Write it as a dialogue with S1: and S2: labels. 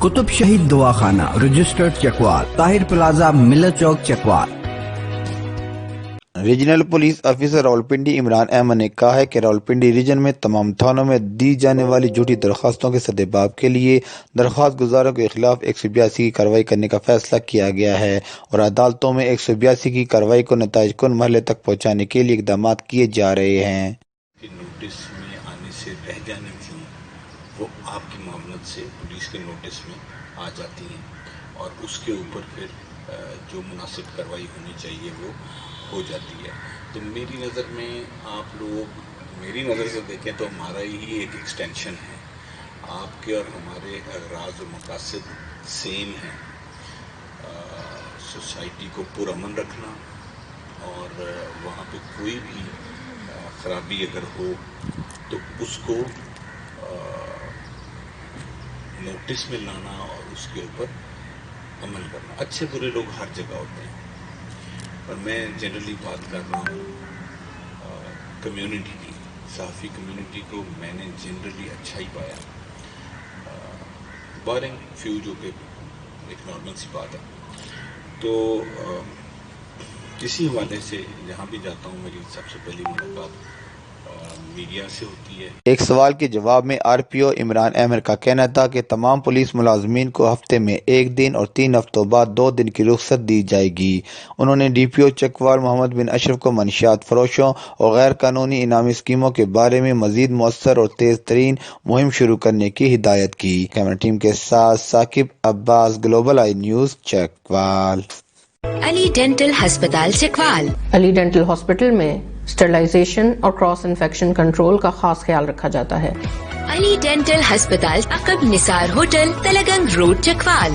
S1: کتب شہید دواخانہ registered Chakwal, Tahir plaza Millat Chowk Chakwal.
S2: Regional police officer Rawalpindi Imran Ahmed نے کہا ہے کہ راولپنڈی ریجن میں تمام تھانوں میں دی جانے والی جھوٹی درخواستوں کے سدباب کے لیے درخواست گزاروں کے خلاف 182 کی کارروائی کرنے کا فیصلہ کیا گیا ہے اور عدالتوں میں 182 کی کارروائی کو نتائج کن مرحلے تک پہنچانے کے لیے اقدامات کیے جا رہے ہیں۔
S3: نوٹس میں آنے سے رہ جانے تھی وہ آپ کی معاملت سے پولیس کے نوٹس میں آ جاتی ہیں اور اس کے اوپر پھر جو مناسب کارروائی ہونی چاہیے وہ ہو جاتی ہے۔ تو میری نظر میں آپ لوگ میری نظر سے دیکھیں تو ہمارا ہی ایک ایکسٹینشن ہے، آپ کے اور ہمارے اغراض و مقاصد سیم ہیں، سوسائٹی کو پرامن رکھنا اور وہاں پہ کوئی بھی خرابی اگر ہو تو اس کو نوٹس میں لانا اور اس کے اوپر عمل کرنا۔ اچھے برے لوگ ہر جگہ ہوتے ہیں اور میں جنرلی بات کر رہا ہوں کمیونٹی کی، صحافی کمیونٹی کو میں نے جنرلی اچھا ہی پایا، بارنگ فیو جو کہ ایک نارمل سی بات ہے۔ تو اسی حوالے سے جہاں بھی جاتا ہوں میری سب سے پہلی ملاقات میڈیا سے ہوتی ہے۔
S2: ایک سوال کے جواب میں آر پی او عمران احمد کا کہنا تھا کہ تمام پولیس ملازمین کو ہفتے میں 1 دن اور 3 ہفتوں بعد 2 دن کی رخصت دی جائے گی۔ انہوں نے ڈی پی او چکوال محمد بن اشرف کو منشیات فروشوں اور غیر قانونی انعامی اسکیموں کے بارے میں مزید مؤثر اور تیز ترین مہم شروع کرنے کی ہدایت کی۔ کیمرہ ٹیم کے ساتھ Saqib Abbas, Global Eye News, Chakwal.
S4: Ali dental ہسپتال چکوال۔
S5: علی ڈینٹل ہاسپٹل میں اسٹرلائزیشن اور کراس انفیکشن کنٹرول کا خاص خیال رکھا جاتا ہے۔
S4: علی ڈینٹل ہسپتال عقب نثار ہوٹل، تلگنگ روڈ، چکوال۔